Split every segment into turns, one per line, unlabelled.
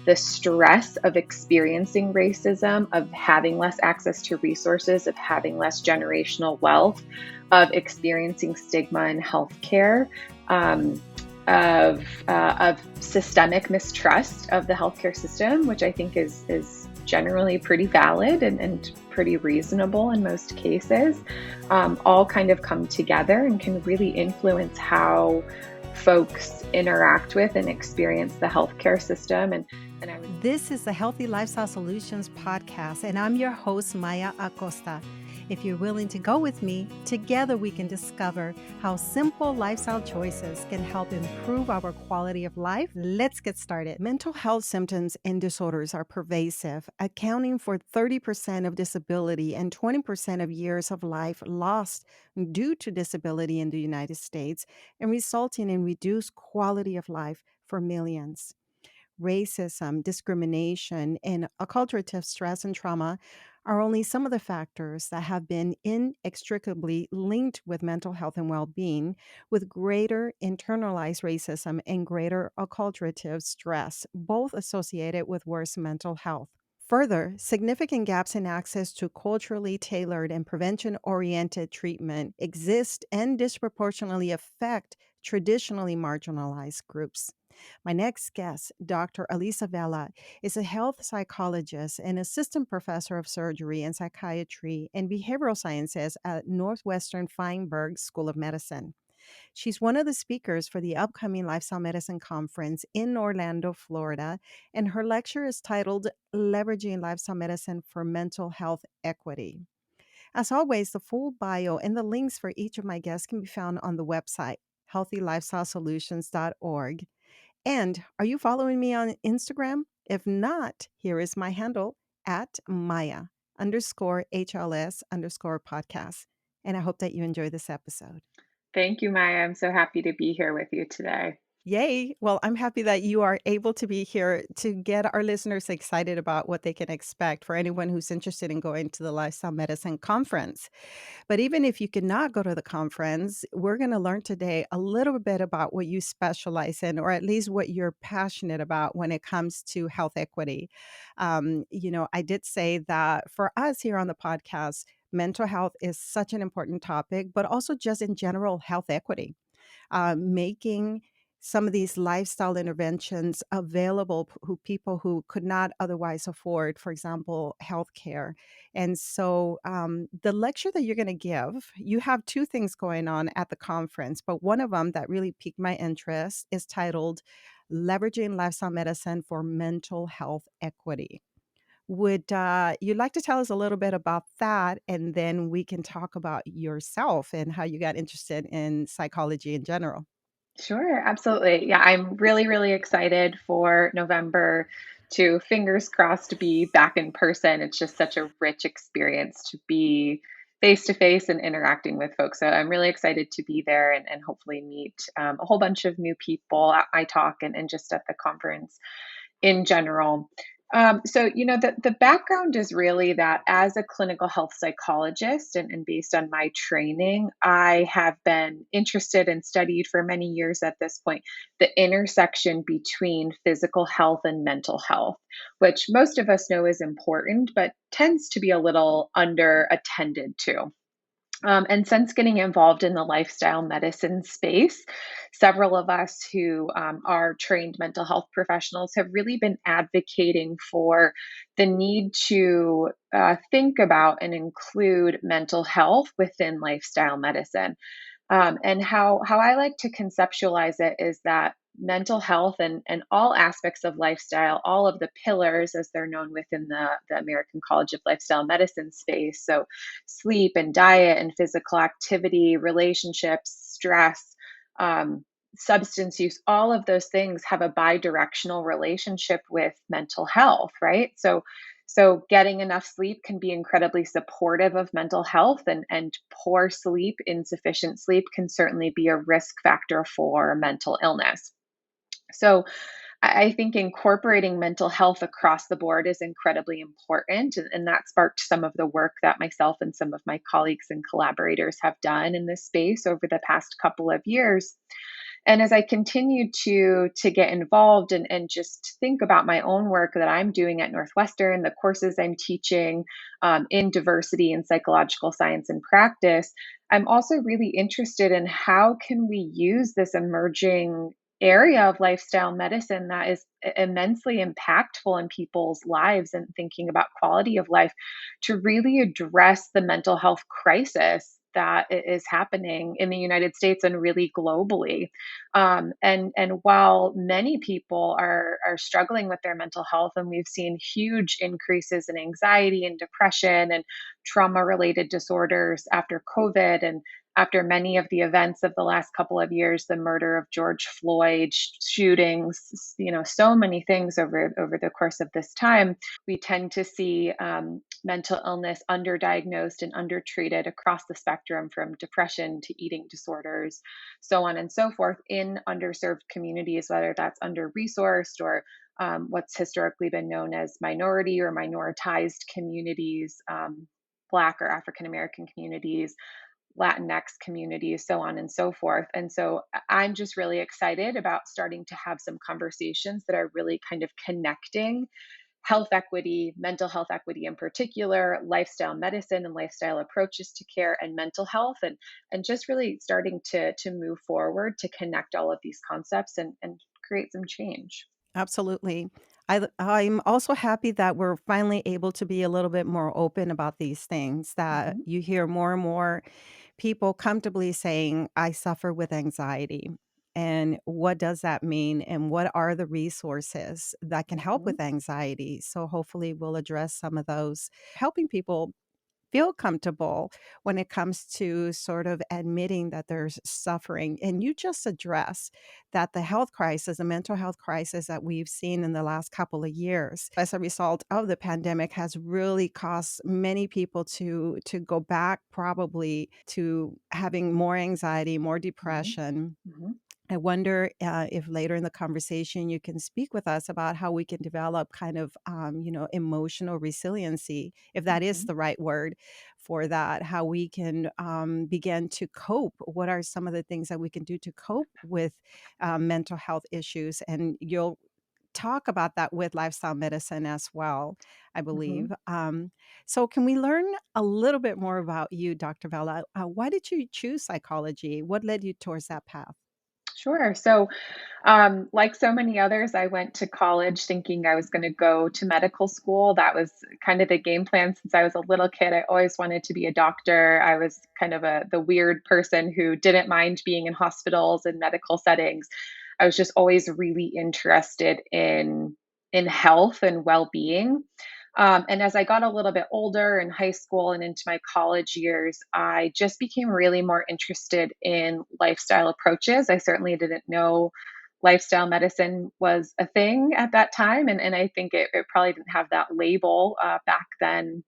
the stress of experiencing racism, of having less access to resources, of having less generational wealth, of experiencing stigma in healthcare, of systemic mistrust of the healthcare system, which I think is generally pretty valid and pretty reasonable in most cases, all kind of come together and can really influence how folks interact with and experience the healthcare system.
This is the Healthy Lifestyle Solutions podcast, and I'm your host, Maya Acosta. If you're willing to go with me, together we can discover how simple lifestyle choices can help improve our quality of life. Let's get started. Mental health symptoms and disorders are pervasive, accounting for 30% of disability and 20% of years of life lost due to disability in the United States, and resulting in reduced quality of life for millions. Racism, discrimination, and acculturative stress and trauma are only some of the factors that have been inextricably linked with mental health and well being, with greater internalized racism and greater acculturative stress, both associated with worse mental health. Further, significant gaps in access to culturally tailored and prevention oriented treatment exist and disproportionately affect traditionally marginalized groups. My next guest, Dr. Alyssa Vela, is a health psychologist and assistant professor of surgery and psychiatry and behavioral sciences at Northwestern Feinberg School of Medicine. She's one of the speakers for the upcoming Lifestyle Medicine Conference in Orlando, Florida, and her lecture is titled Leveraging Lifestyle Medicine for Mental Health Equity. As always, the full bio and the links for each of my guests can be found on the website, healthylifestylesolutions.org. And are you following me on Instagram? If not, here is my handle at Maya _HLS _podcast. And I hope that you enjoy this episode.
Thank you, Maya. I'm so happy to be here with you today.
Yay. Well, I'm happy that you are able to be here to get our listeners excited about what they can expect for anyone who's interested in going to the Lifestyle Medicine Conference. But even if you cannot go to the conference, we're going to learn today a little bit about what you specialize in, or at least what you're passionate about when it comes to health equity. I did say that for us here on the podcast, mental health is such an important topic, but also just in general, health equity, making some of these lifestyle interventions available who people who could not otherwise afford, for example, healthcare. And so the lecture that you're going to give, you have two things going on at the conference, but one of them that really piqued my interest is titled Leveraging Lifestyle Medicine for Mental Health Equity. Would you like to tell us a little bit about that? And then we can talk about yourself and how you got interested in psychology in general.
Sure, absolutely. Yeah, I'm really, really excited for November to, fingers crossed, to be back in person. It's just such a rich experience to be face to face and interacting with folks. So I'm really excited to be there and hopefully meet a whole bunch of new people at my talk and just at the conference in general. The background is really that as a clinical health psychologist and based on my training, I have been interested and studied for many years at this point the intersection between physical health and mental health, which most of us know is important, but tends to be a little under attended to. And since getting involved in the lifestyle medicine space, several of us who are trained mental health professionals have really been advocating for the need to think about and include mental health within lifestyle medicine. And how I like to conceptualize it is that mental health and all aspects of lifestyle, all of the pillars as they're known within the American College of Lifestyle Medicine space. So, sleep and diet and physical activity, relationships, stress, substance use, all of those things have a bi-directional relationship with mental health, right? So getting enough sleep can be incredibly supportive of mental health, and poor sleep, insufficient sleep can certainly be a risk factor for mental illness. So I think incorporating mental health across the board is incredibly important. And that sparked some of the work that myself and some of my colleagues and collaborators have done in this space over the past couple of years. And as I continue to get involved and just think about my own work that I'm doing at Northwestern, the courses I'm teaching in diversity and psychological science and practice, I'm also really interested in how can we use this emerging area of lifestyle medicine that is immensely impactful in people's lives and thinking about quality of life to really address the mental health crisis that is happening in the United States and really globally. And while many people are struggling with their mental health, and we've seen huge increases in anxiety and depression and trauma related disorders after COVID and after many of the events of the last couple of years, the murder of George Floyd, shootings, so many things over the course of this time, we tend to see mental illness underdiagnosed and undertreated across the spectrum from depression to eating disorders, so on and so forth, in underserved communities, whether that's under resourced or what's historically been known as minority or minoritized communities, Black or African American communities, Latinx communities, so on and so forth. And so I'm just really excited about starting to have some conversations that are really kind of connecting health equity, mental health equity in particular, lifestyle medicine and lifestyle approaches to care and mental health, and just really starting to move forward to connect all of these concepts and create some change.
Absolutely. I'm also happy that we're finally able to be a little bit more open about these things, that
Mhm.
you hear more and more people comfortably saying, I suffer with anxiety. And what does that mean? And what are the resources that can help
Mhm.
with anxiety? So, hopefully, we'll address some of those, helping people feel comfortable when it comes to sort of admitting that there's suffering. And you just address that the health crisis, the mental health crisis that we've seen in the last couple of years as a result of the pandemic has really caused many people to go back probably to having more anxiety, more
Mhm.
depression.
Mhm.
I wonder if later in the conversation you can speak with us about how we can develop kind of, emotional resiliency, if that is
Mhm.
the right word for that, how we can begin to cope. What are some of the things that we can do to cope with mental health issues? And you'll talk about that with lifestyle medicine as well, I believe.
Mhm.
So, can we learn a little bit more about you, Dr. Vela? Why did you choose psychology? What led you towards that path?
Sure. So, like so many others, I went to college thinking I was going to go to medical school. That was kind of the game plan since I was a little kid. I always wanted to be a doctor. I was kind of the weird person who didn't mind being in hospitals and medical settings. I was just always really interested in health and well-being. And as I got a little bit older in high school and into my college years, I just became really more interested in lifestyle approaches. I certainly didn't know lifestyle medicine was a thing at that time. And I think it probably didn't have that label back then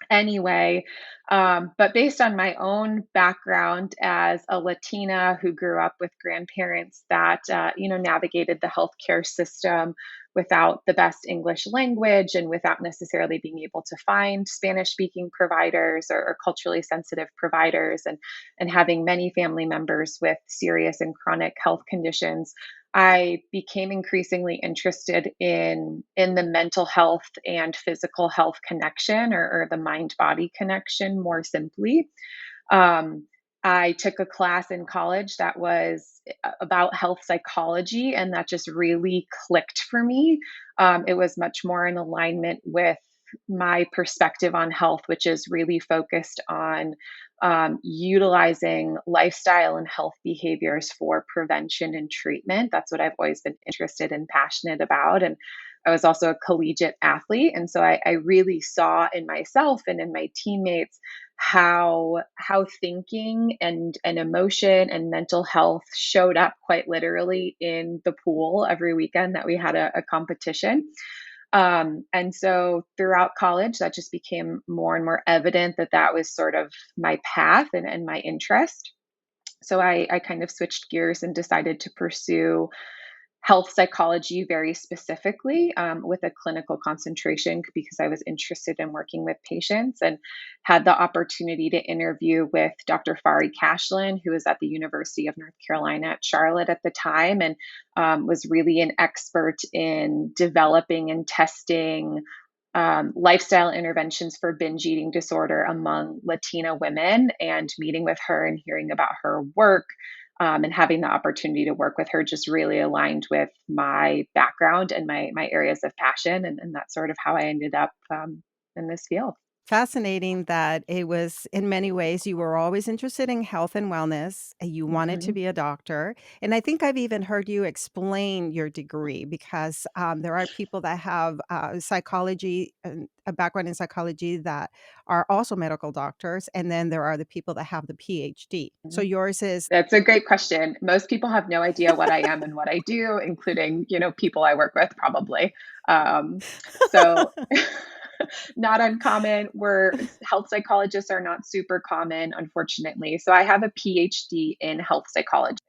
anyway. But based on my own background as a Latina who grew up with grandparents that navigated the healthcare system without the best English language and without necessarily being able to find Spanish speaking providers or culturally sensitive providers, and having many family members with serious and chronic health conditions, I became increasingly interested in the mental health and physical health connection, or the mind body connection more simply. Um, I took a class in college that was about health psychology, and that just really clicked for me. It was much more in alignment with my perspective on health, which is really focused on utilizing lifestyle and health behaviors for prevention and treatment. That's what I've always been interested and passionate about. And I was also a collegiate athlete. And so I really saw in myself and in my teammates how thinking and emotion and mental health showed up quite literally in the pool every weekend that we had a competition. And so throughout college, that just became more and more evident that that was sort of my path and my interest. So I kind of switched gears and decided to pursue health psychology very specifically, with a clinical concentration because I was interested in working with patients, and had the opportunity to interview with Dr. Fari Cashlin, who was at the University of North Carolina at Charlotte at the time, and was really an expert in developing and testing lifestyle interventions for binge eating disorder among Latina women. And meeting with her and hearing about her work, and having the opportunity to work with her just really aligned with my background and my areas of passion. And that's sort of how I ended up in this field.
Fascinating that it was in many ways you were always interested in health and wellness, and you wanted to
Hmm.
be a doctor. And I think I've even heard you explain your degree because there are people that have psychology and a background in psychology that are also medical doctors, and then there are the people that have the PhD. So yours is
That's a great question. Most people have no idea what I am and what I do, including, people I work with probably. So not uncommon. Where health psychologists are not super common, unfortunately. So I have a PhD in health psychology.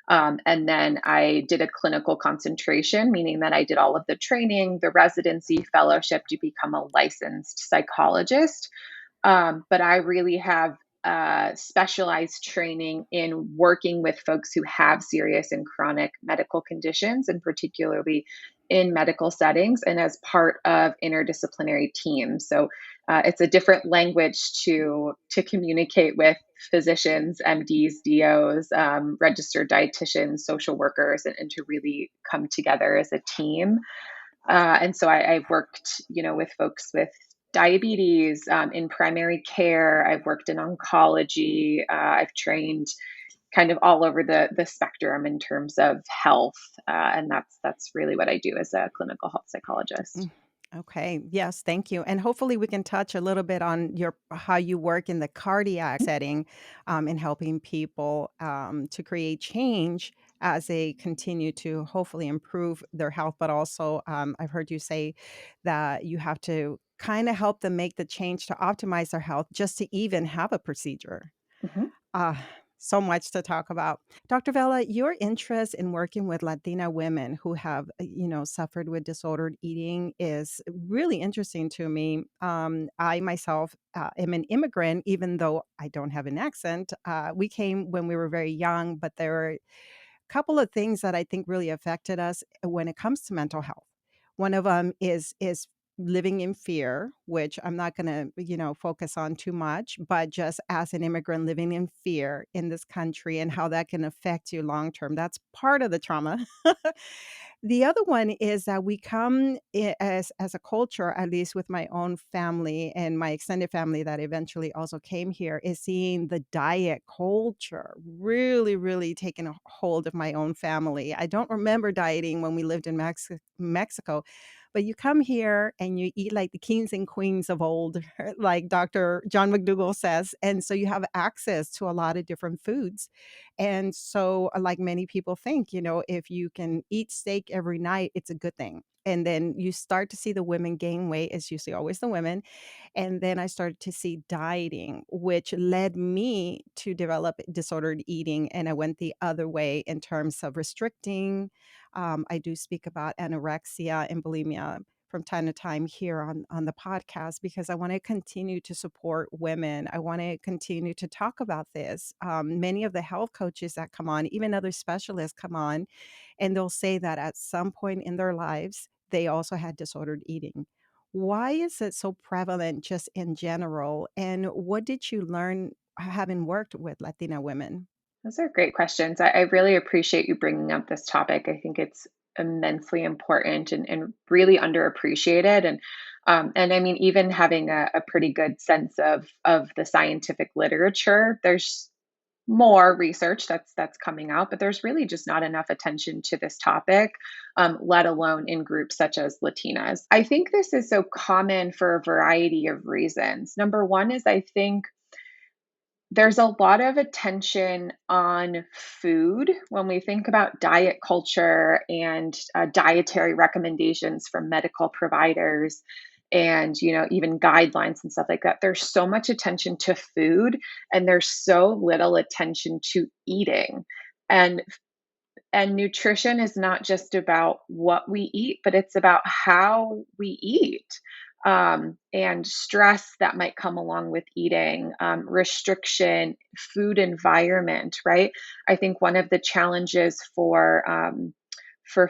And then I did a clinical concentration, meaning that I did all of the training, the residency, fellowship to become a licensed psychologist. But I really have specialized training in working with folks who have serious and chronic medical conditions, and particularly in medical settings and as part of interdisciplinary teams. So it's a different language to communicate with physicians, MDs, DOs, registered dietitians, social workers, and to really come together as a team. And so I've worked, with folks with diabetes, in primary care. I've worked in oncology. I've trained kind of all over the spectrum in terms of health, and that's really what I do as a clinical health psychologist.
Mm, okay. Yes, thank you. And hopefully we can touch a little bit on your how you work in the cardiac setting in helping people to create change as they continue to hopefully improve their health. But also, I've heard you say that you have to kind of help them make the change to optimize their health just to even have a procedure.
Mhm.
Ah, so much to talk about. Dr. Vela, your interest in working with Latina women who have, suffered with disordered eating is really interesting to me. I myself am an immigrant, even though I don't have an accent. We came when we were very young, but there were couple of things that I think really affected us when it comes to mental health. One of them is living in fear, which I'm not going to, focus on too much, but just as an immigrant living in fear in this country and how that can affect you long term. That's part of the trauma. The other one is that we come as a culture, at least with my own family and my extended family that eventually also came here, is seeing the diet culture really, really taking a hold of my own family. I don't remember dieting when we lived in Mexico, but you come here and you eat like the kings and queens of old, like Dr. John McDougall says. And so you have access to a lot of different foods. And so, like many people think, if you can eat steak every night, it's a good thing. And then you start to see the women gain weight. It's usually always the women. And then I started to see dieting, which led me to develop disordered eating. And I went the other way in terms of restricting. I do speak about anorexia and bulimia from time to time here on the podcast because I want to continue to support women. I want to continue to talk about this. Many of the health coaches that come on, even other specialists come on, and they'll say that at some point in their lives, they also had disordered eating. Why is it so prevalent just in general? And what did you learn having worked with Latina women?
Those are great questions. I really appreciate you bringing up this topic. I think it's immensely important and really underappreciated. And I mean, even having a pretty good sense of the scientific literature, there's more research that's coming out, but there's really just not enough attention to this topic, let alone in groups such as Latinas. I think this is so common for a variety of reasons. Number one is I think there's a lot of attention on food when we think about diet culture and dietary recommendations from medical providers, and even guidelines and stuff like that. There's so much attention to food, and there's so little attention to eating. And And nutrition is not just about what we eat, but it's about how we eat. And stress that might come along with eating, restriction, food environment, right? I think one of the challenges for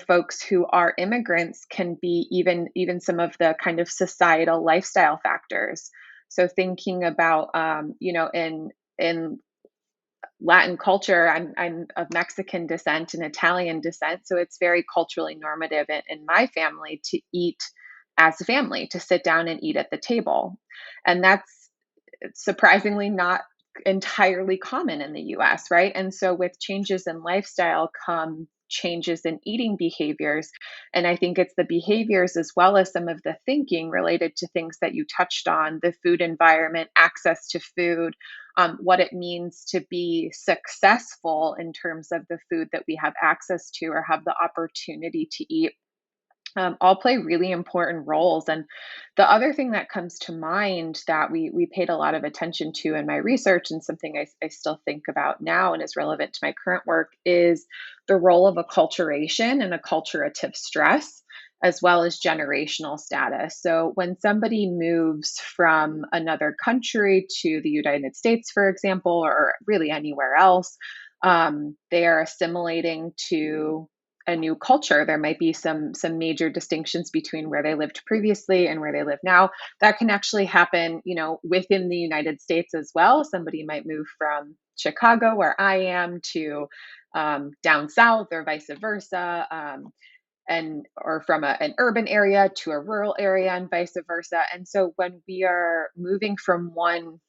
folks who are immigrants can be even some of the kind of societal lifestyle factors. So thinking about in Latin culture, I'm of Mexican descent and Italian descent, so it's very culturally normative in my family to eat as a family, to sit down and eat at the table. And that's surprisingly not entirely common in the US, right? And so with changes in lifestyle come changes in eating behaviors. And I think it's the behaviors as well as some of the thinking related to things that you touched on, the food environment, access to food, what it means to be successful in terms of the food that we have access to or have the opportunity to eat, all play really important roles. And the other thing that comes to mind that we paid a lot of attention to in my research, and something I still think about now and is relevant to my current work, is the role of acculturation and acculturative stress, as well as generational status. So when somebody moves from another country to the United States, for example, or really anywhere else, they are assimilating to a new culture. There might be some major distinctions between where they lived previously and where they live now. That can actually happen, within the United States as well. Somebody might move from Chicago, where I am, to down south, or vice versa, and or from an urban area to a rural area, and vice versa. And so when we are moving from one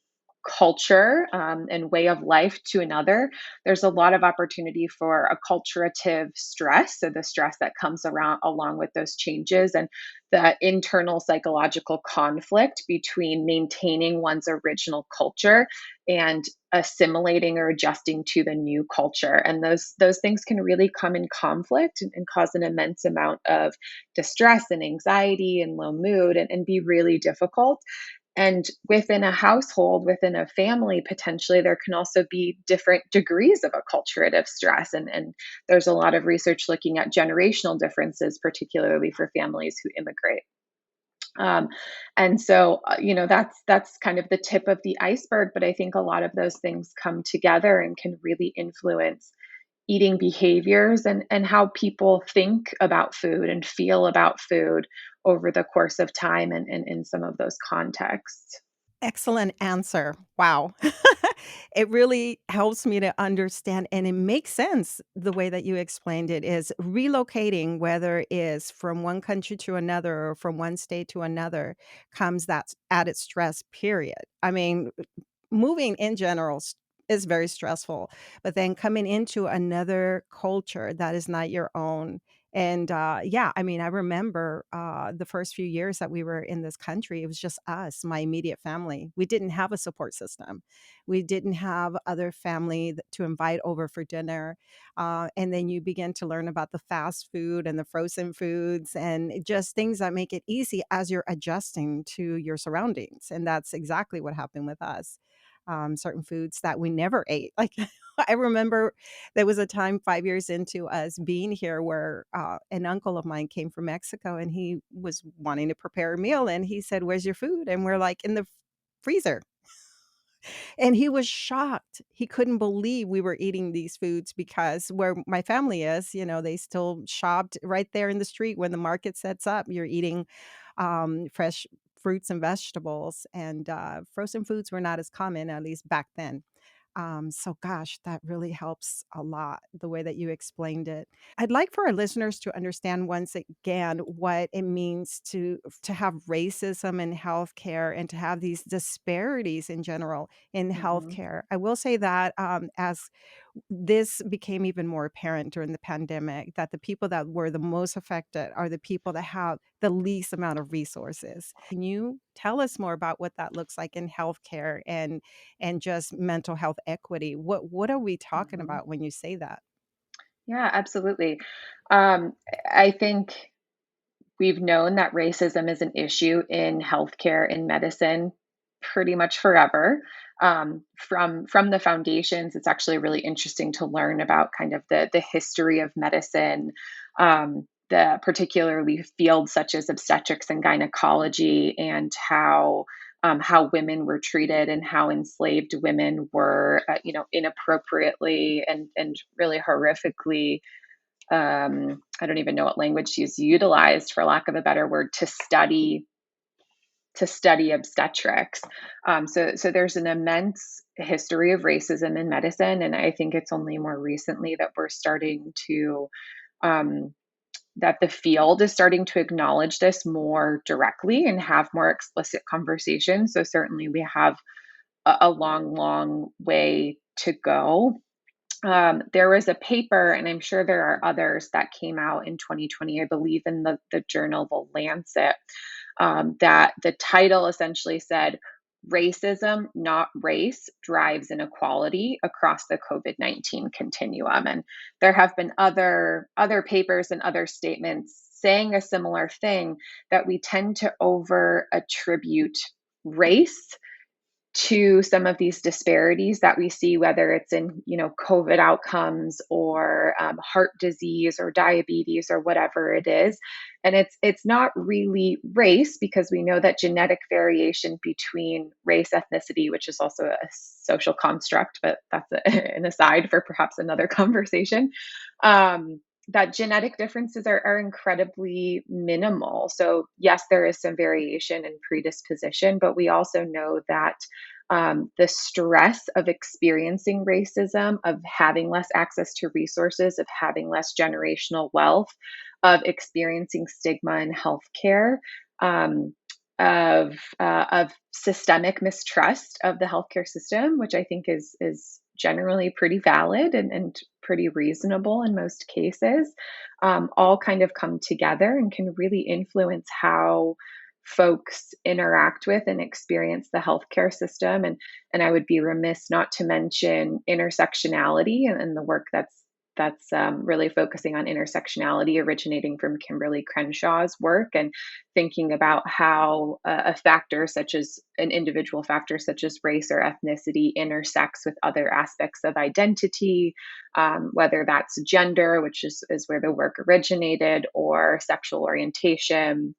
culture and way of life to another, there's a lot of opportunity for acculturative stress. So the stress that comes around along with those changes, and the internal psychological conflict between maintaining one's original culture and assimilating or adjusting to the new culture. And those things can really come in conflict and cause an immense amount of distress and anxiety and low mood, and be really difficult. And within a household, within a family, potentially, there can also be different degrees of acculturative stress. And there's a lot of research looking at generational differences, particularly for families who immigrate. Um, and so, that's kind of the tip of the iceberg. But I think a lot of those things come together and can really influence eating behaviors and how people think about food and feel about food over the course of time and in some of those contexts.
Excellent answer. Wow. It really helps me to understand, and it makes sense the way that you explained it is relocating, whether it is from one country to another or from one state to another, comes that added stress, period. I mean, moving in general is very stressful, but then coming into another culture that is not your own. And yeah, I mean, I remember the first few years that we were in this country, it was just us, my immediate family. We didn't have a support system. We didn't have other family to invite over for dinner. And then you begin to learn about the fast food and the frozen foods and just things that make it easy as you're adjusting to your surroundings. And that's exactly what happened with us. Certain foods that we never ate. Like I remember there was a time 5 years into us being here where an uncle of mine came from Mexico and he was wanting to prepare a meal and he said, "Where's your food?" And we're like, "In the freezer." And he was shocked. He couldn't believe we were eating these foods because where my family is, they still shopped right there in the street when the market sets up. You're eating fresh fruits and vegetables, and frozen foods were not as common, at least back then. So, gosh, that really helps a lot the way that you explained it. I'd like for our listeners to understand once again what it means to have racism in healthcare and to have these disparities in general in
Mhm.
healthcare. I will say that as this became even more apparent during the pandemic, that the people that were the most affected are the people that have the least amount of resources. Can you tell us more about what that looks like in healthcare and just mental health equity? What are we talking
Mhm.
about when you say that?
Yeah, absolutely. I think we've known that racism is an issue in healthcare, in medicine, pretty much forever. From the foundations, it's actually really interesting to learn about kind of the history of medicine, the particularly fields such as obstetrics and gynecology, and how women were treated and how enslaved women were, inappropriately and really horrifically. I don't even know what language she's utilized, for lack of a better word, to study obstetrics. So there's an immense history of racism in medicine, and I think it's only more recently that we're starting to um, that the field is starting to acknowledge this more directly and have more explicit conversations. So certainly we have a long, long way to go. There was a paper, and I'm sure there are others that came out in 2020, I believe, in the journal The Lancet, that the title essentially said, "Racism, not race, drives inequality across the COVID-19 continuum." And there have been other papers and other statements saying a similar thing, that we tend to over attribute race to some of these disparities that we see, whether it's in COVID outcomes, or heart disease or diabetes or whatever it is. And it's not really race, because we know that genetic variation between race, ethnicity, which is also a social construct, but that's an aside for perhaps another conversation. That genetic differences are incredibly minimal. So yes, there is some variation in predisposition, but we also know that the stress of experiencing racism, of having less access to resources, of having less generational wealth, of experiencing stigma in healthcare, um, of systemic mistrust of the healthcare system, which I think is generally pretty valid and pretty reasonable in most cases, all kind of come together and can really influence how folks interact with and experience the healthcare system. And I would be remiss not to mention intersectionality, and the work that's really focusing on intersectionality, originating from Kimberly Crenshaw's work, and thinking about how a factor such as an individual factor such as race or ethnicity intersects with other aspects of identity, whether that's gender, which is where the work originated, or sexual orientation,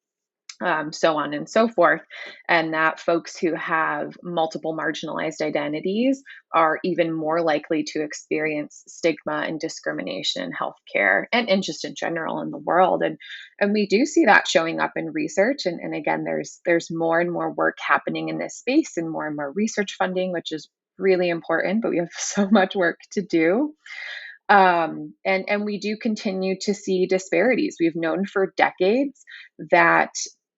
so on and so forth. And that folks who have multiple marginalized identities are even more likely to experience stigma and discrimination in healthcare, and just in general in the world. And we do see that showing up in research. And again, there's more and more work happening in this space, and more research funding, which is really important, but we have so much work to do. And we do continue to see disparities. We've known for decades that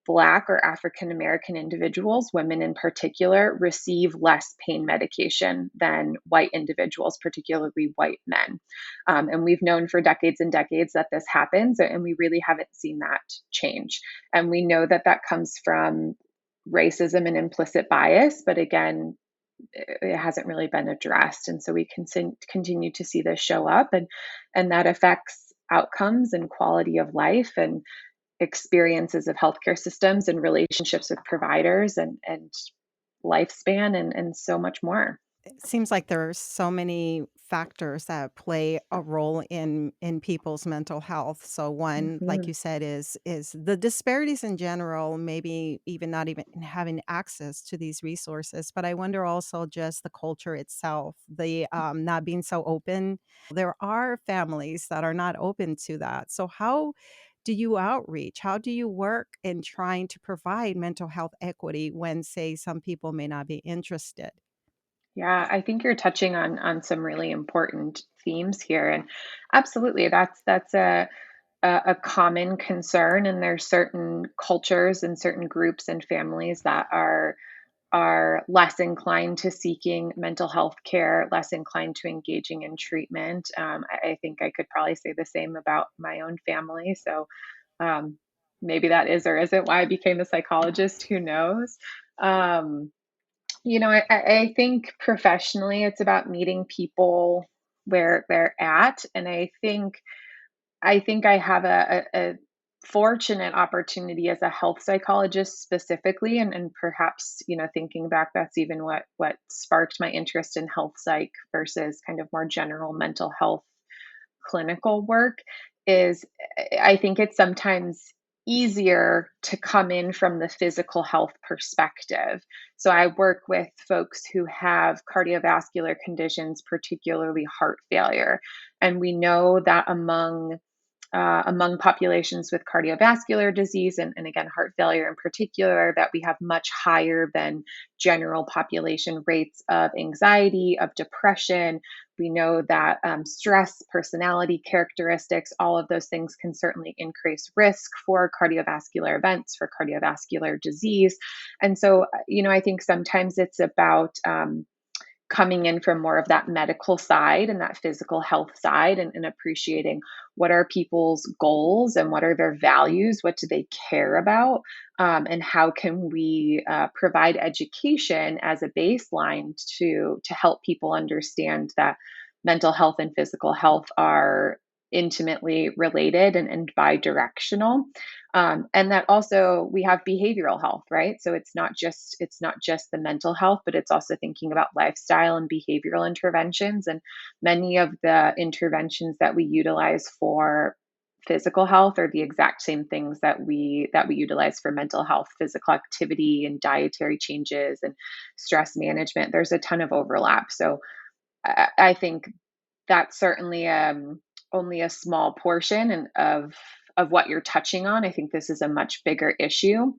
Black or African American individuals, women in particular, receive less pain medication than white individuals, particularly white men. And we've known for decades and decades that this happens, and we really haven't seen that change. And we know that that comes from racism and implicit bias, but again, it hasn't really been addressed. And so we continue to see this show up, and that affects outcomes and quality of life and experiences of healthcare systems and relationships with providers, and lifespan, and so much more.
It seems like there are so many factors that play a role in people's mental health. So one, like
Mhm.
you said, is the disparities in general, maybe even not even having access to these resources. But I wonder also just the culture itself, the not being so open. There are families that are not open to that. So how do you outreach? How do you work in trying to provide mental health equity when, say, some people may not be interested?
Yeah, I think you're touching on some really important themes here, and absolutely, that's a common concern. And there's certain cultures and certain groups and families that are less inclined to seeking mental health care, less inclined to engaging in treatment. I think I could probably say the same about my own family. So um, maybe that is or isn't why I became a psychologist. Who knows? Um, I think professionally, it's about meeting people where they're at, and I think I have a fortunate opportunity as a health psychologist specifically, and perhaps, thinking back, that's even what sparked my interest in health psych versus kind of more general mental health clinical work is I think it's sometimes easier to come in from the physical health perspective. So I work with folks who have cardiovascular conditions, particularly heart failure. And we know that among populations with cardiovascular disease and again, heart failure in particular, that we have much higher than general population rates of anxiety, of depression. We know that stress, personality characteristics, all of those things can certainly increase risk for cardiovascular events, for cardiovascular disease. And so, I think sometimes it's about coming in from more of that medical side and that physical health side, and appreciating what are people's goals and what are their values, what do they care about, and how can we provide education as a baseline to help people understand that mental health and physical health are intimately related and bi-directional, and that also we have behavioral health, right? So it's not just the mental health, but it's also thinking about lifestyle and behavioral interventions. And many of the interventions that we utilize for physical health are the exact same things that we utilize for mental health: physical activity and dietary changes and stress management. There's a ton of overlap. So I think that's certainly only a small portion of what you're touching on. I think this is a much bigger issue.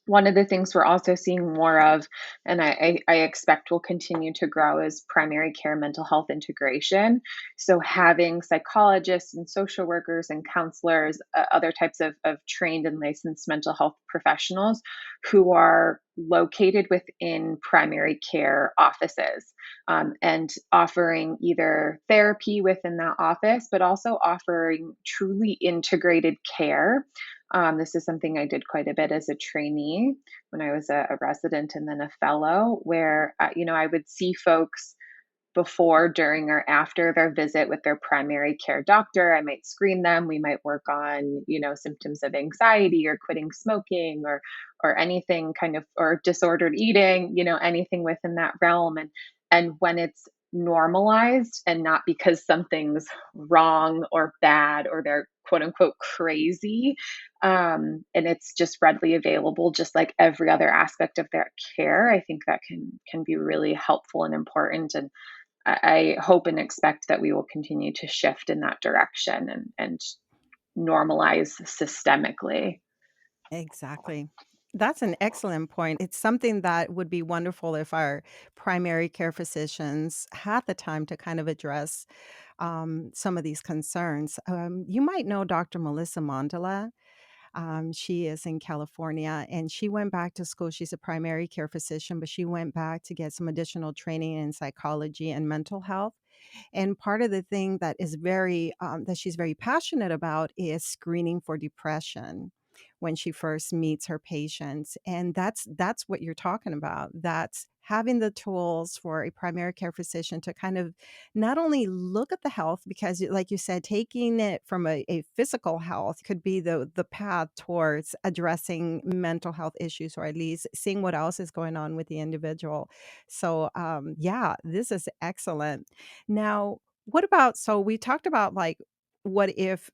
One of the things we're also seeing more of, and I expect will continue to grow, is primary care mental health integration. So having psychologists and social workers and counselors, other types of trained and licensed mental health professionals who are located within primary care offices, and offering either therapy within that office, but also offering truly integrated care. This is something I did quite a bit as a trainee when I was a resident and then a fellow, where I would see folks before, during, or after their visit with their primary care doctor. I might screen them. We might work on, symptoms of anxiety or quitting smoking, or anything kind of, or disordered eating, anything within that realm. And when it's normalized and not because something's wrong or bad or they're quote unquote crazy, and it's just readily available, just like every other aspect of their care, I think that can be really helpful and important. And I hope and expect that we will continue to shift in that direction and normalize systemically.
Exactly. That's an excellent point. It's something that would be wonderful if our primary care physicians had the time to kind of address some of these concerns. You might know Dr. Melissa Mondala. She is in California and she went back to school. She's a primary care physician, but she went back to get some additional training in psychology and mental health. And part of the thing that is that she's very passionate about is screening for depression when she first meets her patients. And that's what you're talking about. That's having the tools for a primary care physician to kind of not only look at the health, because like you said, taking it from a physical health could be the path towards addressing mental health issues, or at least seeing what else is going on with the individual. So yeah, this is excellent. Now, what about, so we talked about like, what if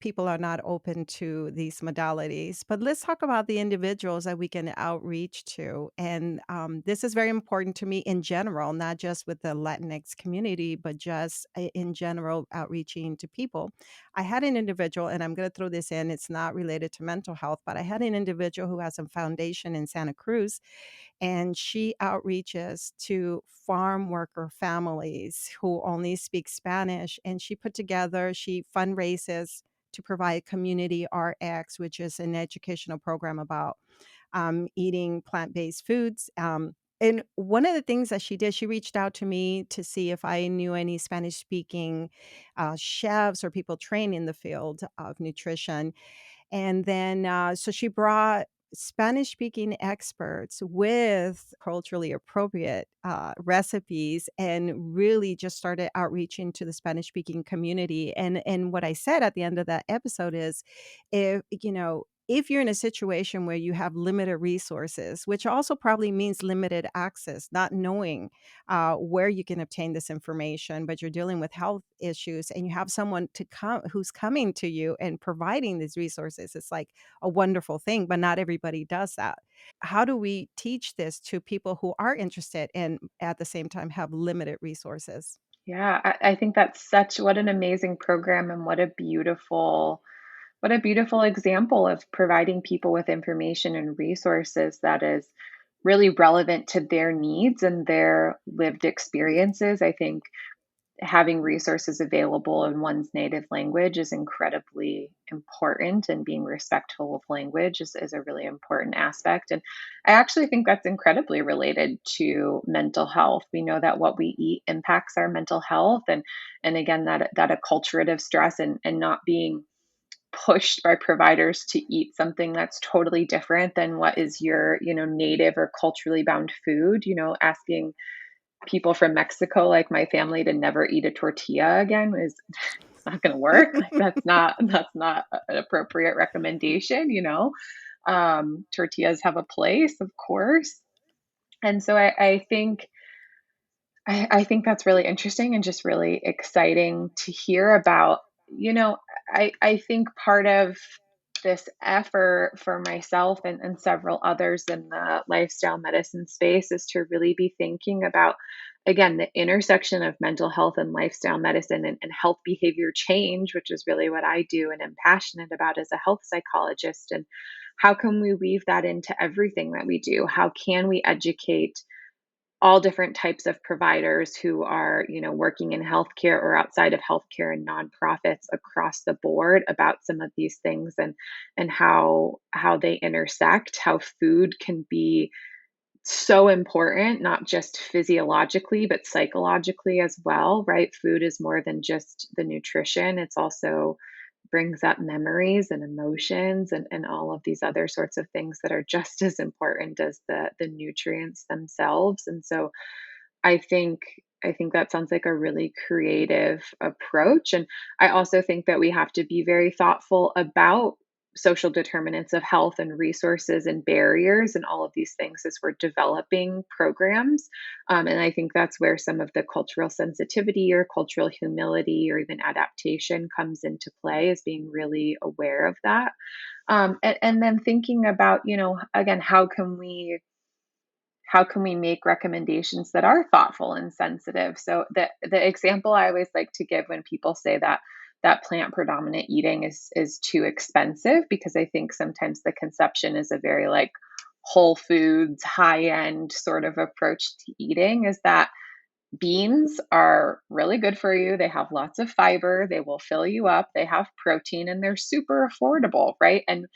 people are not open to these modalities, but let's talk about the individuals that we can outreach to. And this is very important to me in general, not just with the Latinx community, but just in general, outreaching to people. I had an individual, and I'm going to throw this in, it's not related to mental health, but I had an individual who has a foundation in Santa Cruz, and she outreaches to farm worker families who only speak Spanish. And she fundraises to provide Community RX, which is an educational program about eating plant based foods. And one of the things that she did, she reached out to me to see if I knew any Spanish speaking chefs or people trained in the field of nutrition. And then, so she brought Spanish speaking experts with culturally appropriate recipes and really just started outreaching to the Spanish speaking community. And what I said at the end of that episode is, if you're in a situation where you have limited resources, which also probably means limited access, not knowing where you can obtain this information, but you're dealing with health issues and you have someone to come who's coming to you and providing these resources, it's like a wonderful thing, but not everybody does that. How do we teach this to people who are interested and at the same time have limited resources?
Yeah, I think that's such what an amazing program and what a beautiful example of providing people with information and resources that is really relevant to their needs and their lived experiences. I think having resources available in one's native language is incredibly important, and being respectful of language is a really important aspect. And I actually think that's incredibly related to mental health. We know that what we eat impacts our mental health, and again, that acculturative stress and not being pushed by providers to eat something that's totally different than what is your, native or culturally bound food. Asking people from Mexico, like my family, to never eat a tortilla again is it's not going to work. Like that's not an appropriate recommendation. Tortillas have a place, of course. And so I think that's really interesting and just really exciting to hear about. You know, I think part of this effort for myself and several others in the lifestyle medicine space is to really be thinking about, again, the intersection of mental health and lifestyle medicine and health behavior change, which is really what I do and am passionate about as a health psychologist. And how can we weave that into everything that we do? How can we educate all different types of providers who are, working in healthcare or outside of healthcare and nonprofits across the board about some of these things, and how they intersect, how food can be so important, not just physiologically, but psychologically as well, right? Food is more than just the nutrition. It's also brings up memories and emotions and all of these other sorts of things that are just as important as the nutrients themselves. And so I think that sounds like a really creative approach. And I also think that we have to be very thoughtful about social determinants of health and resources and barriers and all of these things as we're developing programs. And I think that's where some of the cultural sensitivity or cultural humility or even adaptation comes into play, is being really aware of that. And then thinking about, again, how can we make recommendations that are thoughtful and sensitive? So the example I always like to give when people say that plant predominant eating is too expensive, because I think sometimes the conception is a very like whole foods, high end sort of approach to eating, is that beans are really good for you. They have lots of fiber, they will fill you up, they have protein, and they're super affordable, right? And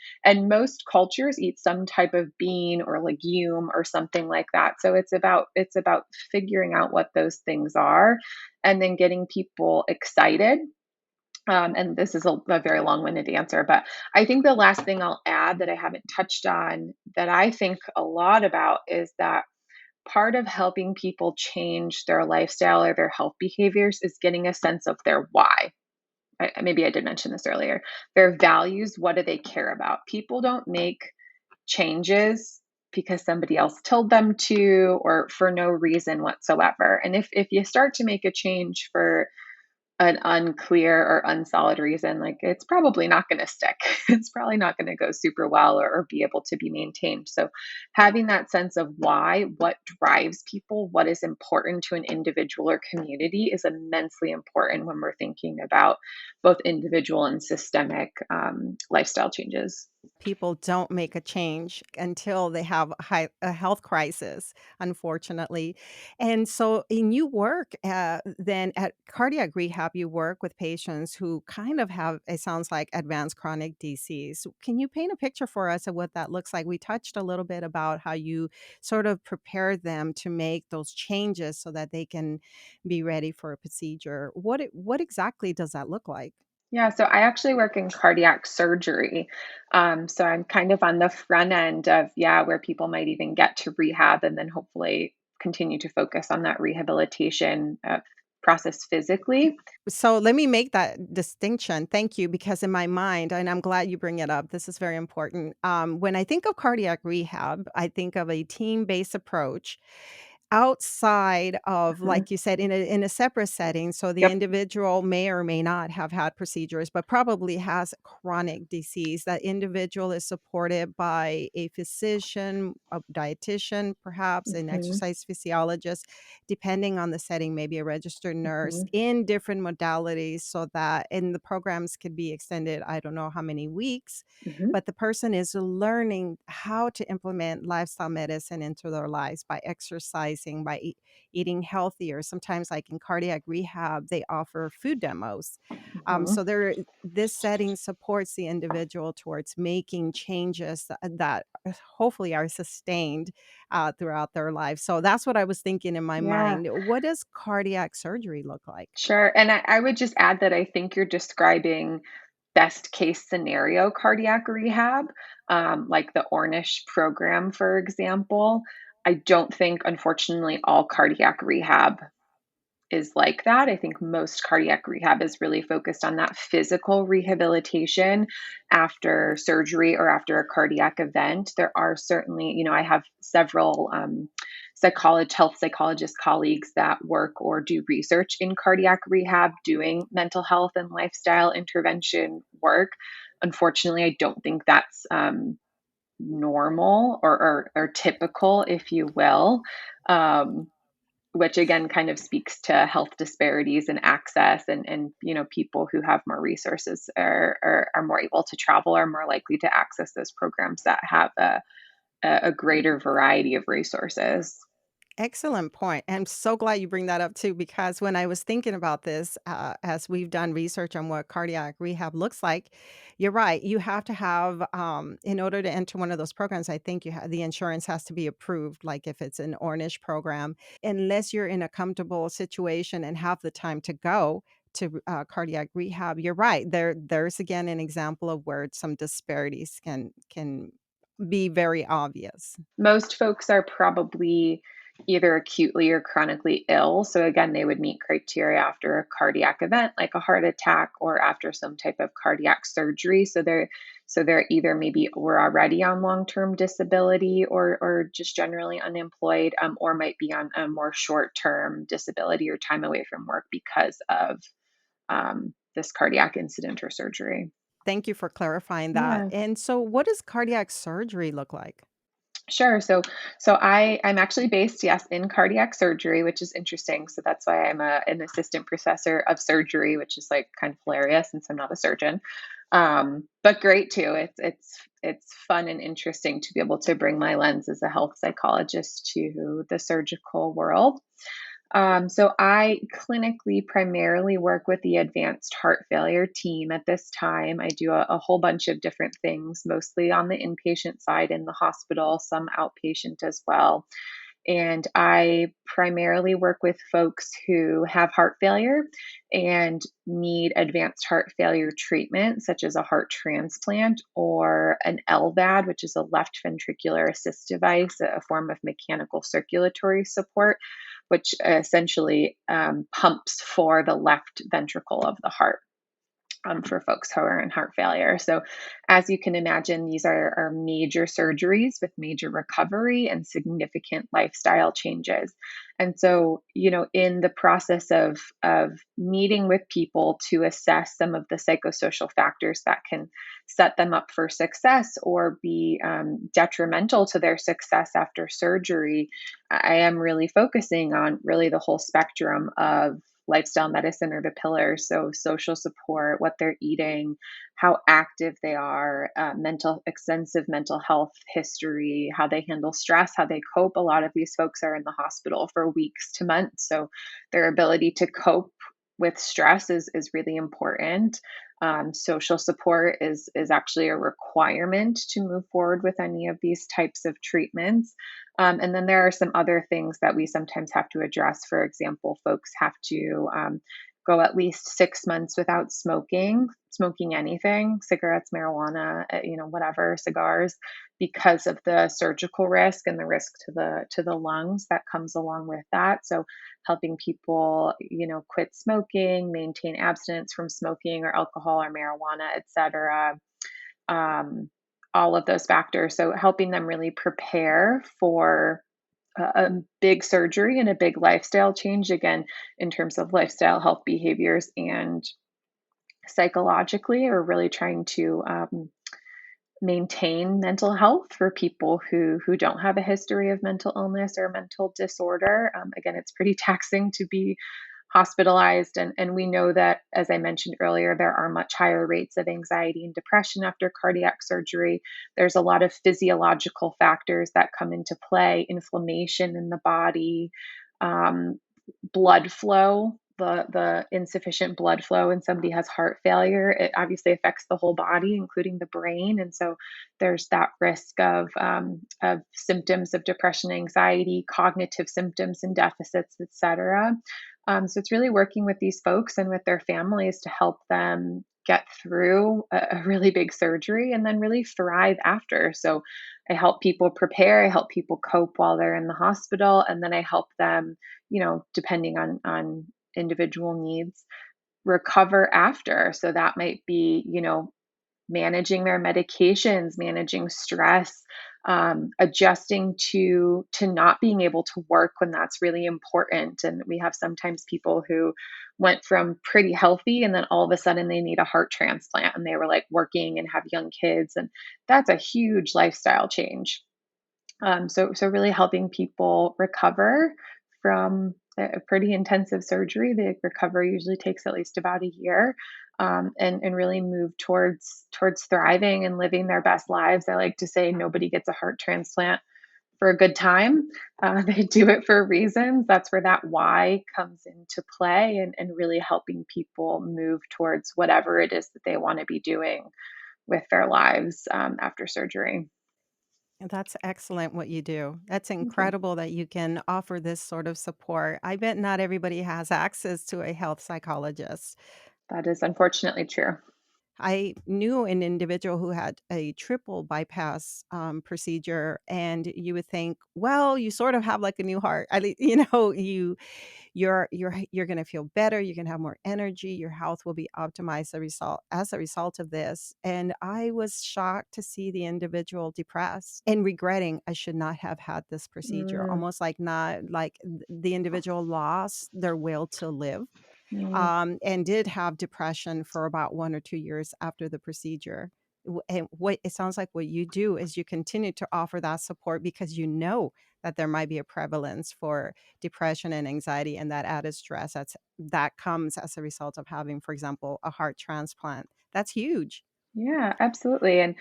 most cultures eat some type of bean or legume or something like that. So it's about figuring out what those things are and then getting people excited. And this is a very long-winded answer, but I think the last thing I'll add that I haven't touched on that I think a lot about is that part of helping people change their lifestyle or their health behaviors is getting a sense of their why. Maybe I did mention this earlier. Their values, what do they care about? People don't make changes because somebody else told them to or for no reason whatsoever. And if you start to make a change for an unclear or unsolid reason, like it's probably not going to stick. It's probably not going to go super well or be able to be maintained. So, having that sense of why, what drives people, what is important to an individual or community is immensely important when we're thinking about both individual and systemic lifestyle changes.
People don't make a change until they have a health crisis, unfortunately. And so, in you work, then at cardiac rehab, you work with patients who kind of have, it sounds like, advanced chronic disease. Can you paint a picture for us of what that looks like? We touched a little bit about how you sort of prepare them to make those changes so that they can be ready for a procedure. What exactly does that look like?
Yeah, so I actually work in cardiac surgery. So I'm kind of on the front end of, yeah, where people might even get to rehab and then hopefully continue to focus on that rehabilitation process physically.
So let me make that distinction. Thank you, because in my mind, and I'm glad you bring it up, this is very important. When I think of cardiac rehab, I think of a team based approach outside of,
Mhm.
like you said, in a separate setting. So the
Yep.
individual may or may not have had procedures, but probably has chronic disease. That individual is supported by a physician, a dietitian, perhaps an
Hmm.
exercise physiologist, depending on the setting, maybe a registered nurse
Hmm.
in different modalities, so that, and the programs could be extended, I don't know how many weeks,
Hmm.
but the person is learning how to implement lifestyle medicine into their lives by exercising, by eating healthier. Sometimes, like in cardiac rehab, they offer food demos.
Hmm.
So there, this setting supports the individual towards making changes that hopefully are sustained throughout their life. So that's what I was thinking in my
Yeah.
mind. What does cardiac surgery look like?
Sure. And I would just add that I think you're describing best case scenario cardiac rehab, like the Ornish program, for example. I don't think, unfortunately, all cardiac rehab is like that. I think most cardiac rehab is really focused on that physical rehabilitation after surgery or after a cardiac event. There are certainly, I have several health psychologist colleagues that work or do research in cardiac rehab, doing mental health and lifestyle intervention work. Unfortunately, I don't think that's normal or typical, if you will. Um, which again kind of speaks to health disparities and access, and people who have more resources are more able to travel, are more likely to access those programs that have a greater variety of resources.
Excellent point. I'm so glad you bring that up too, because when I was thinking about this, as we've done research on what cardiac rehab looks like, you're right. You have to have, in order to enter one of those programs, I think the insurance has to be approved. Like if it's an Ornish program, unless you're in a comfortable situation and have the time to go to cardiac rehab, you're right. There's again an example of where some disparities can be very obvious.
Most folks are probably either acutely or chronically ill. So again, they would meet criteria after a cardiac event like a heart attack or after some type of cardiac surgery. So they're either maybe were already on long-term disability or just generally unemployed, or might be on a more short-term disability or time away from work because of this cardiac incident or surgery.
Thank you for clarifying that.
Yeah.
And so what does cardiac surgery look like?
Sure. So I'm actually based, yes, in cardiac surgery, which is interesting. So that's why I'm an assistant professor of surgery, which is like kind of hilarious since I'm not a surgeon, but great too. It's fun and interesting to be able to bring my lens as a health psychologist to the surgical world. So I clinically primarily work with the advanced heart failure team at this time. I do a whole bunch of different things, mostly on the inpatient side in the hospital, some outpatient as well. And I primarily work with folks who have heart failure and need advanced heart failure treatment, such as a heart transplant or an LVAD, which is a left ventricular assist device, a form of mechanical circulatory support, which essentially pumps for the left ventricle of the heart, for folks who are in heart failure. So, as you can imagine, these are major surgeries with major recovery and significant lifestyle changes. And so, in the process of meeting with people to assess some of the psychosocial factors that can set them up for success or be detrimental to their success after surgery, I am really focusing on really the whole spectrum of lifestyle medicine or the pillars. So, social support, what they're eating, how active they are, extensive mental health history, how they handle stress, how they cope. A lot of these folks are in the hospital for weeks to months. So, their ability to cope with stress is really important. Social support is actually a requirement to move forward with any of these types of treatments. And then there are some other things that we sometimes have to address. For example, folks have to go at least 6 months without smoking anything, cigarettes, marijuana, whatever, cigars, because of the surgical risk and the risk to the lungs that comes along with that. So helping people, quit smoking, maintain abstinence from smoking or alcohol or marijuana, etc. Um, all of those factors. So helping them really prepare for a big surgery and a big lifestyle change, again, in terms of lifestyle health behaviors and psychologically, or really trying to maintain mental health for people who don't have a history of mental illness or mental disorder. Again, it's pretty taxing to be hospitalized, and we know that, as I mentioned earlier, there are much higher rates of anxiety and depression after cardiac surgery. There's a lot of physiological factors that come into play: inflammation in the body, um, blood flow, the insufficient blood flow when somebody has heart failure. It obviously affects the whole body, including the brain, and so there's that risk of symptoms of depression, anxiety, cognitive symptoms and deficits, etc. So it's really working with these folks and with their families to help them get through a really big surgery and then really thrive after. So I help people prepare, I help people cope while they're in the hospital, and then I help them, depending on individual needs, recover after. So that might be, managing their medications, managing stress, adjusting to not being able to work when that's really important. And we have sometimes people who went from pretty healthy and then all of a sudden they need a heart transplant and they were like working and have young kids, and that's a huge lifestyle change. So really helping people recover from a pretty intensive surgery. The recovery usually takes at least about a year, and really move towards thriving and living their best lives. I like to say nobody gets a heart transplant for a good time. They do it for reasons. That's where that why comes into play, and really helping people move towards whatever it is that they want to be doing with their lives after surgery.
That's excellent what you do. That's
Thank you.
incredible that you can offer this sort of support. I bet not everybody has access to a health psychologist.
That is unfortunately true.
I knew an individual who had a triple bypass procedure, and you would think, well, you sort of have like a new heart. You're going to feel better. You're going to have more energy. Your health will be optimized as a result of this. And I was shocked to see the individual depressed and regretting I should not have had this procedure.
Mm,
Almost like not like the individual lost their will to live,
mm.
and did have depression for about 1 or 2 years after the procedure. And what it sounds like what you do is you continue to offer that support because you know that there might be a prevalence for depression and anxiety and that added stress that comes as a result of having, for example, a heart transplant. That's huge.
Yeah, absolutely. And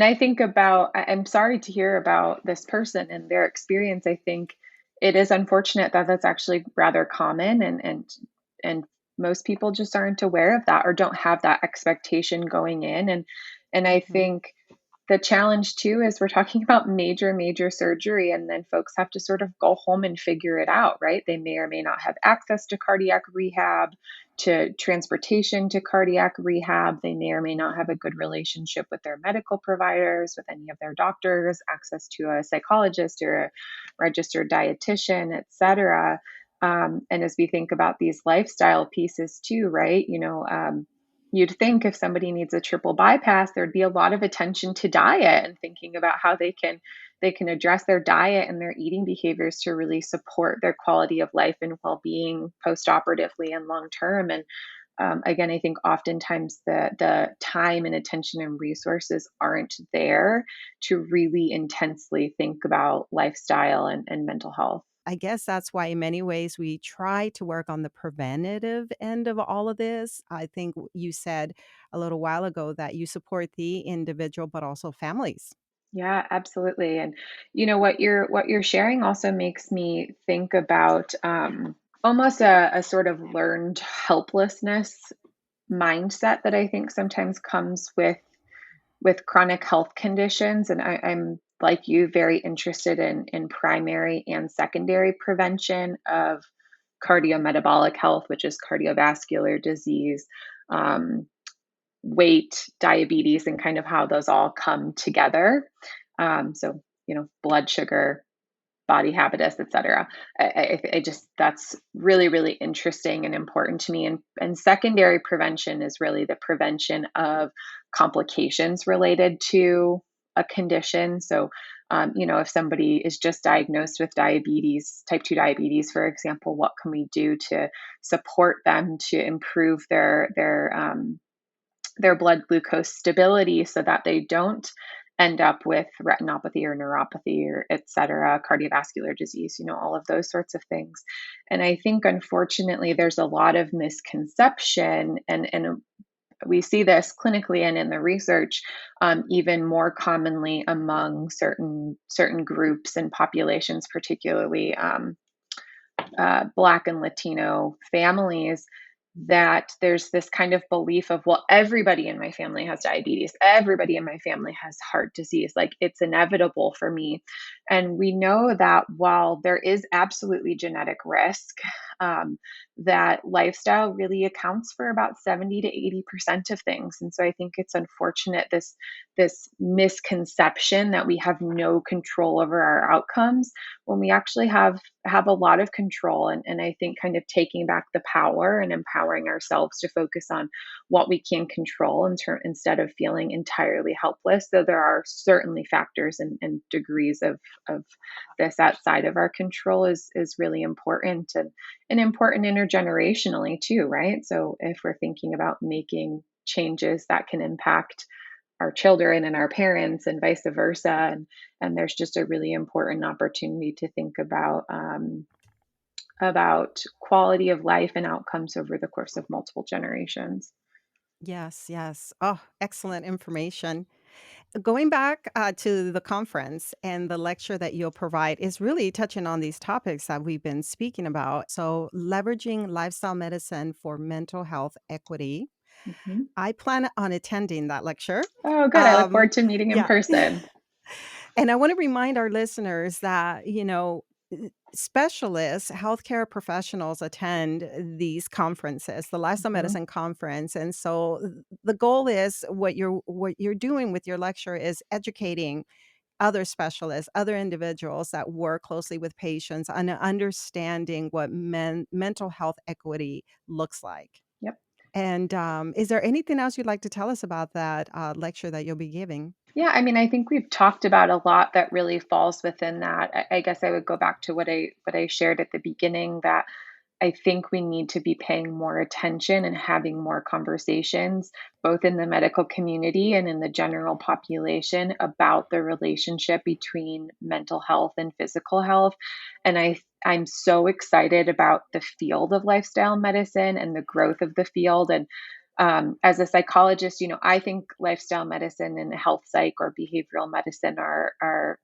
I think I'm sorry to hear about this person and their experience. I think it is unfortunate that that's actually rather common, and most people just aren't aware of that or don't have that expectation going in. And I
Mhm.
think the challenge too is we're talking about major surgery, and then folks have to sort of go home and figure it out, right? They may or may not have access to cardiac rehab, to transportation to cardiac rehab. They may or may not have a good relationship with their medical providers, with any of their doctors, access to a psychologist or a registered dietitian, etc. And as we think about these lifestyle pieces too, right? You'd think if somebody needs a triple bypass, there'd be a lot of attention to diet and thinking about how they can address their diet and their eating behaviors to really support their quality of life and well-being post-operatively and long term. And again, I think oftentimes the time and attention and resources aren't there to really intensely think about lifestyle and mental health.
I guess that's why, in many ways, we try to work on the preventative end of all of this. I think you said a little while ago that you support the individual, but also families.
Yeah, absolutely. And what you're sharing also makes me think about almost a sort of learned helplessness mindset that I think sometimes comes with chronic health conditions. And I'm like you, very interested in primary and secondary prevention of cardiometabolic health, which is cardiovascular disease, um, weight, diabetes, and kind of how those all come together. So, blood sugar, body habitus, et cetera. I just that's really, really interesting and important to me. And secondary prevention is really the prevention of complications related to a condition. So, if somebody is just diagnosed with diabetes, type 2 diabetes, for example, what can we do to support them to improve their blood glucose stability so that they don't end up with retinopathy or neuropathy or et cetera, cardiovascular disease, all of those sorts of things. And I think unfortunately there's a lot of misconception, and we see this clinically and in the research, even more commonly among certain groups and populations, particularly Black and Latino families, that there's this kind of belief of, well, everybody in my family has diabetes, everybody in my family has heart disease, like it's inevitable for me. And we know that while there is absolutely genetic risk, that lifestyle really accounts for about 70 to 80% of things. And so I think it's unfortunate, this misconception that we have no control over our outcomes when we actually have a lot of control. And I think kind of taking back the power and empowering ourselves to focus on what we can control instead of feeling entirely helpless. Though there are certainly factors and degrees of this outside of our control is really important, and important intergenerationally too, right? So if we're thinking about making changes that can impact our children and our parents and vice versa, and there's just a really important opportunity to think about quality of life and outcomes over the course of multiple generations.
Yes, yes. Oh, excellent information. Going back to the conference and the lecture that you'll provide is really touching on these topics that we've been speaking about. So, leveraging lifestyle medicine for mental health equity.
Mhm.
I plan on attending that lecture.
Oh, good. I look
Um,
forward to meeting in
yeah.
person.
And I want to remind our listeners that, specialists, healthcare professionals attend these conferences, the Lifestyle
Mhm.
Medicine Conference. And so the goal is what you're doing with your lecture is educating other specialists, other individuals that work closely with patients on understanding what mental health equity looks like.
Yep.
And is there anything else you'd like to tell us about that lecture that you'll be giving?
Yeah, I mean, I think we've talked about a lot that really falls within that. I guess I would go back to what I shared at the beginning, that I think we need to be paying more attention and having more conversations, both in the medical community and in the general population, about the relationship between mental health and physical health. And I'm so excited about the field of lifestyle medicine and the growth of the field. And as a psychologist, I think lifestyle medicine and health psych or behavioral medicine are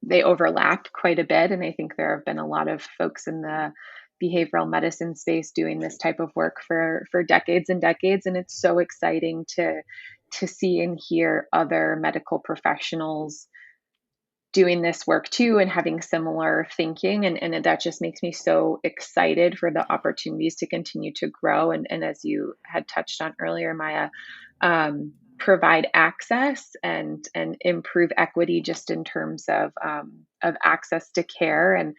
they overlap quite a bit. And I think there have been a lot of folks in the behavioral medicine space doing this type of work for decades and decades. And it's so exciting to see and hear other medical professionals doing this work too and having similar thinking. And that just makes me so excited for the opportunities to continue to grow. And as you had touched on earlier, Maya, provide access and improve equity just in terms of access to care and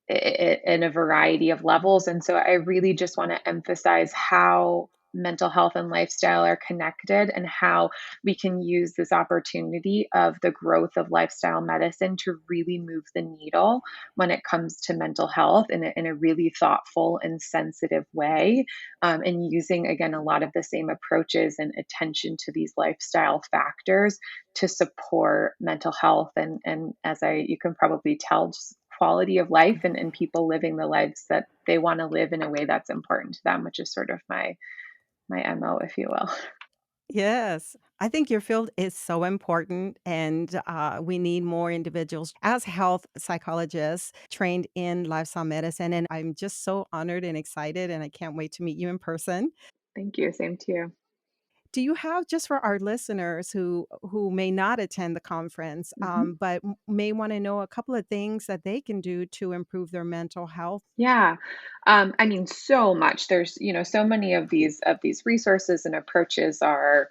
in a variety of levels. And so I really just want to emphasize how mental health and lifestyle are connected, and how we can use this opportunity of the growth of lifestyle medicine to really move the needle when it comes to mental health in a really thoughtful and sensitive way, and using, again, a lot of the same approaches and attention to these lifestyle factors to support mental health and as you can probably tell, just quality of life, and people living the lives that they want to live in a way that's important to them, which is sort of my MO, if you will.
Yes. I think your field is so important, and we need more individuals as health psychologists trained in lifestyle medicine. And I'm just so honored and excited, and I can't wait to meet you in person.
Thank you. Same to you.
Do you have, just for our listeners who may not attend the conference,
Mhm.
but may want to know a couple of things that they can do to improve their mental health?
Yeah. I mean, so much. There's, so many of these resources and approaches are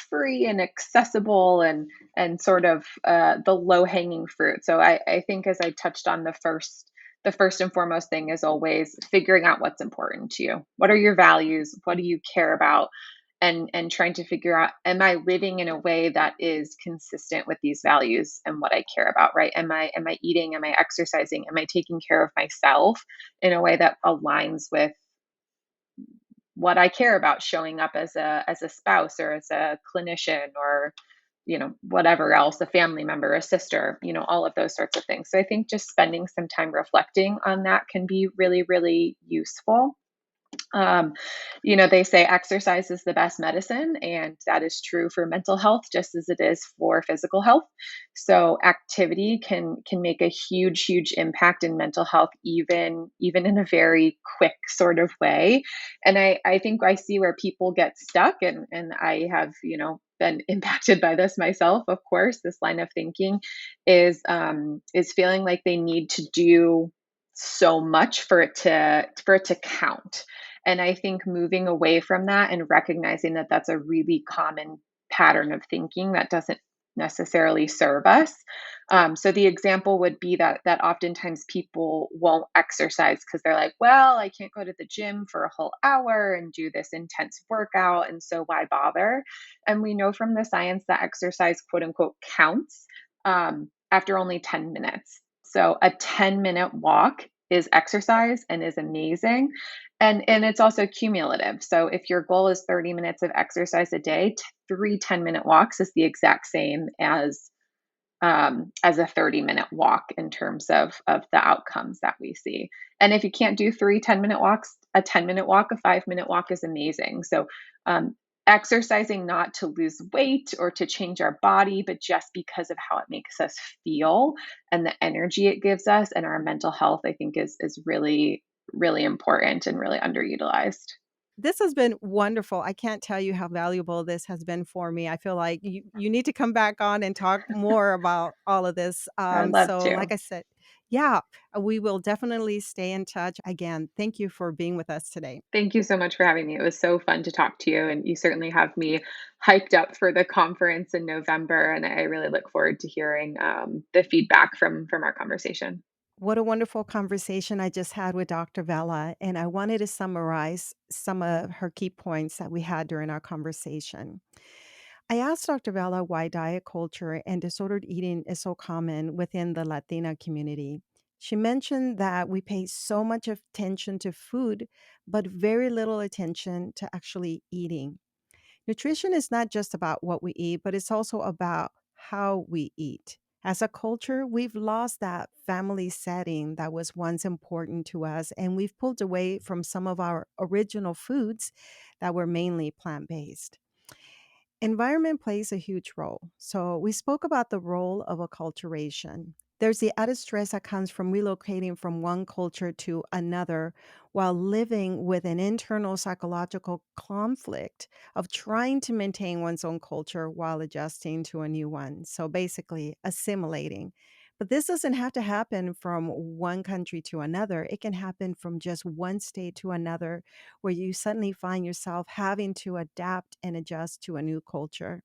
free and accessible and sort of the low-hanging fruit. So I think as I touched on the first and foremost thing is always figuring out what's important to you. What are your values? What do you care about? And trying to figure out, am I living in a way that is consistent with these values and what I care about, right? Am I eating? Am I exercising? Am I taking care of myself in a way that aligns with what I care about, showing up as a spouse or as a clinician or whatever else, a family member, a sister, all of those sorts of things. So I think just spending some time reflecting on that can be really, really useful. um, they say exercise is the best medicine, and that is true for mental health just as it is for physical health. So activity can make a huge, huge impact in mental health, even in a very quick sort of way. And I think I see where people get stuck, and I have been impacted by this myself. Of course, this line of thinking is feeling like they need to do so much for it to count. And I think moving away from that and recognizing that that's a really common pattern of thinking that doesn't necessarily serve us. So the example would be that oftentimes people won't exercise because they're like, well, I can't go to the gym for a whole hour and do this intense workout, and so why bother? And we know from the science that exercise, quote unquote, counts after only 10 minutes. So a 10-minute walk is exercise and is amazing. And it's also cumulative. So if your goal is 30 minutes of exercise a day, three 10-minute walks is the exact same as a 30-minute walk in terms of the outcomes that we see. And if you can't do three 10-minute walks, a 10-minute walk, a 5-minute walk is amazing. So exercising not to lose weight or to change our body, but just because of how it makes us feel and the energy it gives us and our mental health, I think is really, really important and really underutilized.
This has been wonderful. I can't tell you how valuable this has been for me. I feel like you need to come back on and talk more about all of this.
I'd love
So, like
to.
I said, yeah, we will definitely stay in touch. Again, thank you for being with us today.
Thank you so much for having me. It was so fun to talk to you, and you certainly have me hyped up for the conference in November, and I really look forward to hearing the feedback from our conversation.
What a wonderful conversation I just had with Dr. Vela. And I wanted to summarize some of her key points that we had during our conversation. I asked Dr. Vela why diet culture and disordered eating is so common within the Latina community. She mentioned that we pay so much attention to food, but very little attention to actually eating. Nutrition is not just about what we eat, but it's also about how we eat. As a culture, we've lost that family setting that was once important to us, and we've pulled away from some of our original foods that were mainly plant based. Environment plays a huge role. So, we spoke about the role of acculturation. There's the added stress that comes from relocating from one culture to another while living with an internal psychological conflict of trying to maintain one's own culture while adjusting to a new one. So, basically, assimilating. But this doesn't have to happen from one country to another. It can happen from just one state to another where you suddenly find yourself having to adapt and adjust to a new culture.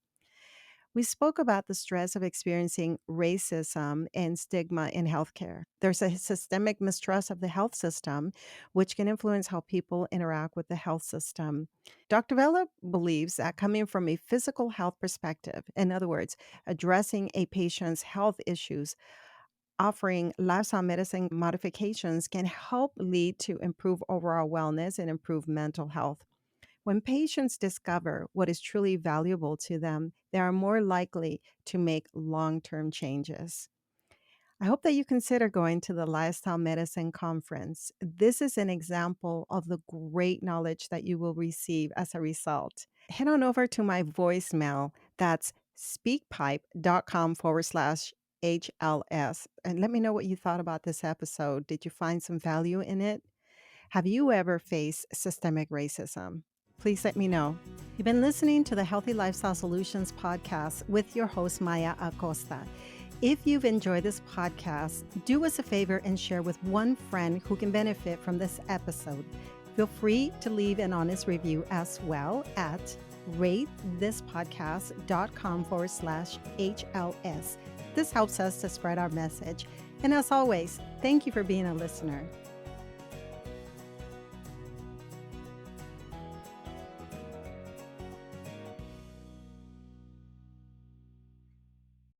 We spoke about the stress of experiencing racism and stigma in healthcare. There's a systemic mistrust of the health system, which can influence how people interact with the health system. Dr. Vela believes that coming from a physical health perspective, in other words, addressing a patient's health issues, offering lifestyle medicine modifications can help lead to improved overall wellness and improved mental health. When patients discover what is truly valuable to them, they are more likely to make long term changes. I hope that you consider going to the Lifestyle Medicine Conference. This is an example of the great knowledge that you will receive as a result. Head on over to my voicemail. That's speakpipe.com/HLS. And let me know what you thought about this episode. Did you find some value in it? Have you ever faced systemic racism? please let me know. You've been listening to the Healthy Lifestyle Solutions podcast with your host, Maya Acosta. If you've enjoyed this podcast, do us a favor and share with one friend who can benefit from this episode. Feel free to leave an honest review as well at ratethispodcast.com/HLS. This helps us to spread our message. And as always, thank you for being a listener.